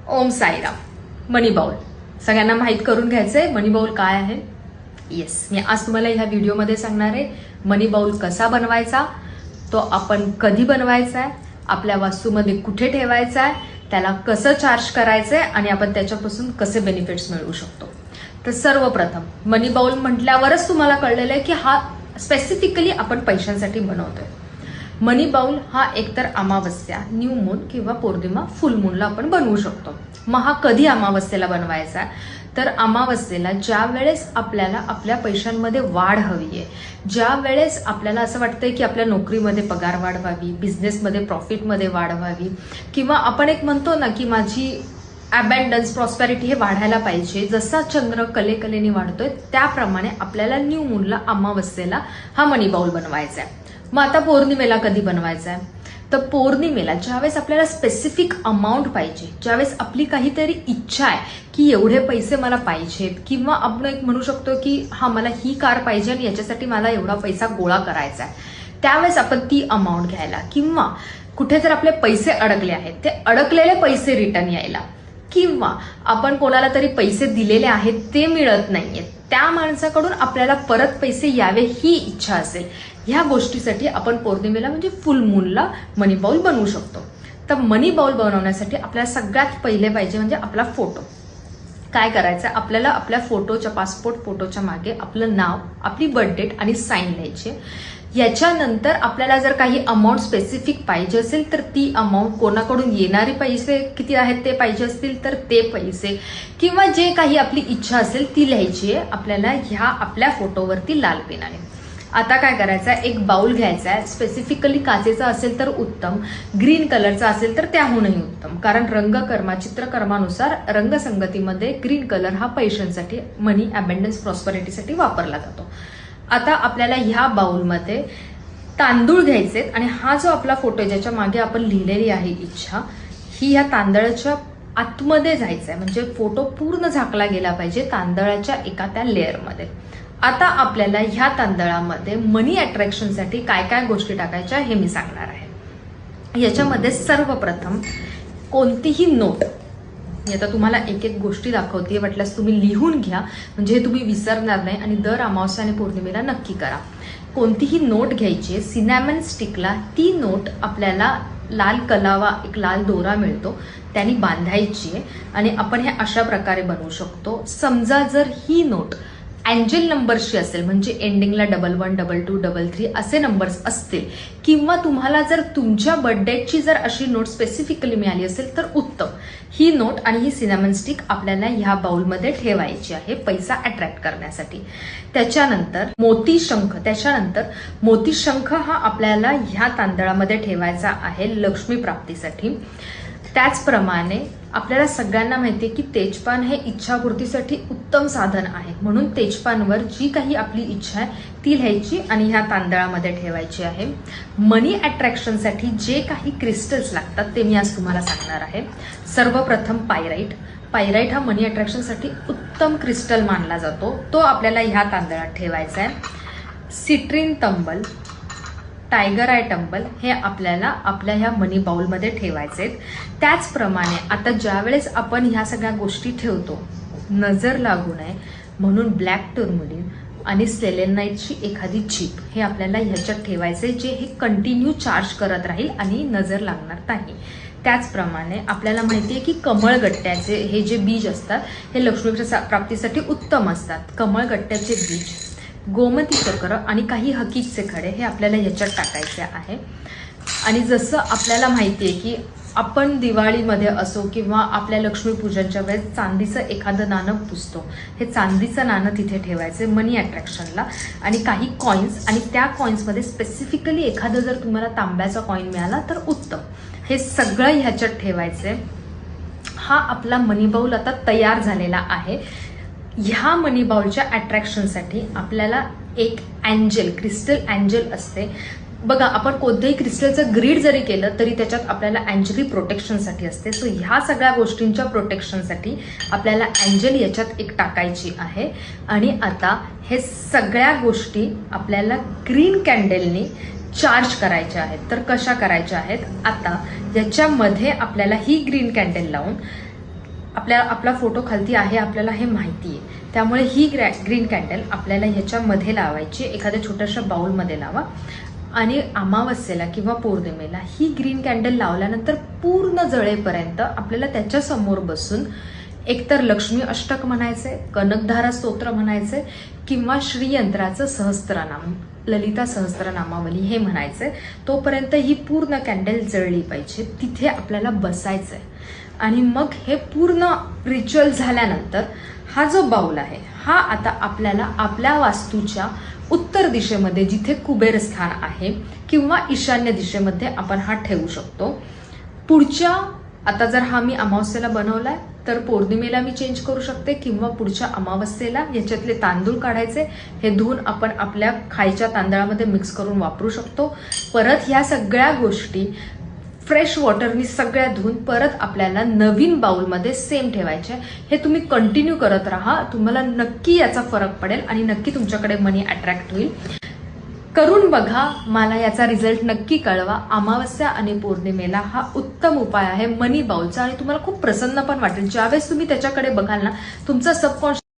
ओम साईराम. मनी bowl सगळ्यांना माहीत करून घ्यायचंय मनी बाउल काय आहे. येस, मी आज तुम्हाला ह्या व्हिडिओमध्ये सांगणार आहे मनी बाउल कसा बनवायचा, तो आपण कधी बनवायचा आहे, आपल्या वास्तूमध्ये कुठे ठेवायचा आहे, त्याला कसं चार्ज करायचंय आणि आपण त्याच्यापासून कसे बेनिफिट्स मिळवू शकतो. तर सर्वप्रथम मनी बाउल म्हटल्यावरच तुम्हाला कळलेलं आहे की हा स्पेसिफिकली आपण पैशांसाठी बनवतोय. मनी बाउल हा एकतर अमावस्या, न्यू मून किंवा पौर्णिमा, फुल मूनला आपण बनवू शकतो. मग हा कधी अमावस्येला बनवायचा आहे, तर अमावस्येला ज्या वेळेस आपल्याला आपल्या पैशांमध्ये वाढ हवी आहे, ज्या वेळेस आपल्याला असं वाटतंय की आपल्या नोकरीमध्ये पगार वाढ व्हावी, बिझनेसमध्ये प्रॉफिटमध्ये वाढ व्हावी, किंवा आपण एक म्हणतो ना की माझी अबँडन्स प्रॉस्पेरिटी हे वाढायला पाहिजे, जसा चंद्र कलेकलेने वाढतोय त्याप्रमाणे आपल्याला न्यू मूनला अमावस्येला हा मनी बाउल बनवायचा आहे. मग आता पौर्णिमेला कधी बनवायचा आहे, तर पौर्णिमेला ज्यावेळेस आपल्याला स्पेसिफिक अमाऊंट पाहिजे, ज्यावेळेस आपली काहीतरी इच्छा आहे की एवढे पैसे मला पाहिजेत, किंवा आपण एक म्हणू शकतो की हा मला ही कार पाहिजे आणि याच्यासाठी मला एवढा पैसा गोळा करायचा आहे, त्यावेळेस आपण ती अमाऊंट घ्यायला, किंवा कुठे जर आपले पैसे अडकले आहेत ते अडकलेले पैसे रिटर्न यायला, किंवा आपण कोणाला तरी पैसे दिलेले आहेत ते मिळत नाहीयेत, त्या माणसाकडून आपल्याला परत पैसे यावे ही इच्छा असेल, ह्या गोष्टीसाठी आपण पौर्णिमेला म्हणजे फुल मूनला मनी बाउल बनवू शकतो. तर मनी बाउल बनवण्यासाठी आपल्याला सगळ्यात पहिले पाहिजे म्हणजे आपला फोटो. काय करायचं, आपल्याला आपल्या फोटोच्या, पासपोर्ट फोटोच्या मागे आपलं नाव, आपली बर्थ डेट आणि साईन लिहायची. याच्यानंतर आपल्याला जर काही अमाऊंट स्पेसिफिक पाहिजे असेल तर ती अमाऊंट, कोणाकडून येणारे पैसे किती आहेत ते पाहिजे असतील तर ते पैसे, किंवा जे काही आपली इच्छा असेल ती लिहायची आहे आपल्याला ह्या आपल्या फोटोवरती लाल पेनाने. आता काय करायचं आहे, एक बाउल घ्यायचा आहे, स्पेसिफिकली काचेचा असेल तर उत्तम, ग्रीन कलरचा असेल तर त्याहूनही उत्तम, कारण रंगकर्मा, चित्रकर्मानुसार रंगसंगतीमध्ये ग्रीन कलर हा पैशांसाठी, मनी अबंडन्स प्रॉस्पेरिटीसाठी वापरला जातो. आता आपल्याला ह्या बाउलमध्ये तांदूळ घ्यायचे आणि हा जो आपला फोटो आहे ज्याच्या मागे आपण लिहिलेली आहे इच्छा, ही ह्या तांदळाच्या आतमध्ये जायचं आहे, म्हणजे फोटो पूर्ण झाकला गेला पाहिजे तांदळाच्या एका त्या लेअरमध्ये. आता आपल्याला ह्या तांदळामध्ये मनी अट्रॅक्शनसाठी काय काय गोष्टी टाकायच्या हे मी सांगणार आहे. याच्यामध्ये सर्वप्रथम कोणतीही नोट, मी आता तुम्हाला एक एक गोष्टी दाखवते, वाटल्यास तुम्ही लिहून घ्या म्हणजे हे तुम्ही विसरणार नाही, आणि दर अमावस्या आणि पौर्णिमेला नक्की करा. कोणतीही नोट घ्यायची, सिनॅमन स्टिकला ती नोट आपल्याला लाल कलावा, एक लाल दोरा मिळतो, त्यांनी बांधायची आहे आणि आपण हे अशा प्रकारे बनवू शकतो. समजा जर ही नोट एंजल नंबरची असेल, म्हणजे एंडिंगला 11, 22, 33 असे नंबर्स असतील, किंवा तुम्हाला जर तुमच्या बर्थडेची जर अशी नोट स्पेसिफिकली मिळाली असेल तर उत्तम. ही नोट आणि ही सिनॅमन स्टिक आपल्याला ह्या बाउलमध्ये ठेवायची आहे पैसा अट्रॅक्ट करण्यासाठी. त्याच्यानंतर मोती शंख हा आपल्याला ह्या तांदळामध्ये ठेवायचा आहे लक्ष्मी प्राप्तीसाठी. त्याचप्रमाणे आपल्याला सगळ्यांना माहिती आहे की तेजपान हे इच्छापूर्तीसाठी उत्तम साधन आहे, म्हणून तेजपानवर जी काही आपली इच्छा आहे ती लिहायची आणि ह्या तांदळामध्ये ठेवायची आहे. मनी अट्रॅक्शनसाठी जे काही क्रिस्टल्स लागतात ते मी आज तुम्हाला सांगणार आहे. सर्वप्रथम पायराईट हा मनी अट्रॅक्शनसाठी उत्तम क्रिस्टल मानला जातो, तो आपल्याला ह्या तांदळात ठेवायचा आहे. सिट्रीन तंबल, टायगर आय टंबल हे आपल्याला आपल्या ह्या मनी बाउलमध्ये ठेवायचे. त्याचप्रमाणे आता ज्या वेळेस आपण ह्या सगळ्या गोष्टी ठेवतो, नजर लागू नये म्हणून ब्लॅक टुर्मलिन आणि सेलेनाइटची एखादी चिप हे आपल्याला ह्याच्यात ठेवायचे, जे हे कंटिन्यू चार्ज करत राहील आणि नजर लागणार नाही. त्याचप्रमाणे आपल्याला माहिती आहे की कमळगट्ट्याचे हे जे बीज असतात हे लक्ष्मीच्या प्राप्तीसाठी उत्तम असतात. कमळगट्ट्याचे बीज, गोमती चक्र आणि काही हकीकचे खडे हे आपल्याला ह्याच्यात टाकायचे आहे. आणि जसं आपल्याला माहिती आहे की आपण दिवाळीमध्ये असो किंवा आपल्या लक्ष्मीपूजनच्या वेळेस चांदीचं एखादं नाणं पुसतो, हे चांदीचं नाणं तिथे ठेवायचं मनी अट्रॅक्शनला. आणि काही कॉईन्स, आणि त्या कॉईन्समध्ये स्पेसिफिकली एखादं जर तुम्हाला तांब्याचा कॉईन मिळाला तर उत्तम, हे सगळं ह्याच्यात ठेवायचं. हा आपला मनी बाउल आता तयार झालेला आहे. ह्या मनी बाउलच्या अट्रॅक्शनसाठी आपल्याला एक एंजल, क्रिस्टल एंजल असते बघा. आपण कोणत्याही क्रिस्टलचं ग्रीड जरी केलं तरी त्याच्यात आपल्याला एंजली प्रोटेक्शनसाठी असते. सो ह्या सगळ्या गोष्टींच्या प्रोटेक्शनसाठी आपल्याला एंजल याच्यात एक टाकायची आहे. आणि आता हे सगळ्या गोष्टी आपल्याला ग्रीन कॅन्डलनी चार्ज करायच्या आहेत. तर कशा करायच्या आहेत, आता याच्यामध्ये आपल्याला ही ग्रीन कॅन्डल लावून आपला फोटो खालती आहे आपल्याला हे माहिती आहे. त्यामुळे ही ग्रीन कॅन्डल आपल्याला ह्याच्यामध्ये लावायची, एखाद्या छोट्याशा बाउलमध्ये लावा आणि अमावस्येला किंवा पौर्णिमेला ही ग्रीन कॅन्डल लावल्यानंतर पूर्ण जळेपर्यंत आपल्याला त्याच्या समोर बसून एकतर लक्ष्मी अष्टक म्हणायचे, कनकधारा स्तोत्र म्हणायचे किंवा श्रीयंत्राचं सहस्त्रनाम, ललिता सहस्त्रनामावली हे म्हणायचे. तोपर्यंत ही पूर्ण कॅन्डल जळली पाहिजे. तिथे आपल्याला बसायचंय आणि मग हे पूर्ण रिच्युअल झाल्यानंतर हा जो बाऊल आहे हा आता आपल्याला आपल्या वास्तूच्या उत्तर दिशेमध्ये जिथे कुबेर स्थान आहे किंवा ईशान्य दिशेमध्ये आपण हा ठेवू शकतो. पुढच्या आता जर हा मी अमावस्येला बनवलाय तर पौर्णिमेला मी चेंज करू शकते किंवा पुढच्या अमावस्येला याच्यातले तांदूळ काढायचे, हे धुवून आपण आपल्या खायच्या तांदळामध्ये मिक्स करून वापरू शकतो. परत ह्या सगळ्या गोष्टी फ्रेश वॉटरनी सगळ्या धुवून परत आपल्याला नवीन बाउलमध्ये सेम ठेवायचे. हे तुम्ही कंटिन्यू करत राहा, तुम्हाला नक्की याचा फरक पडेल आणि नक्की तुमच्याकडे मनी अट्रॅक्ट होईल. करून बघा, मला याचा रिझल्ट नक्की कळवा. अमावस्या आणि पौर्णिमेला हा उत्तम उपाय आहे मनी बाउलचा आणि तुम्हाला खूप प्रसन्न पण वाटेल. ज्यावेळेस तुम्ही त्याच्याकडे बघाल ना, तुमचा सबकॉन्शियस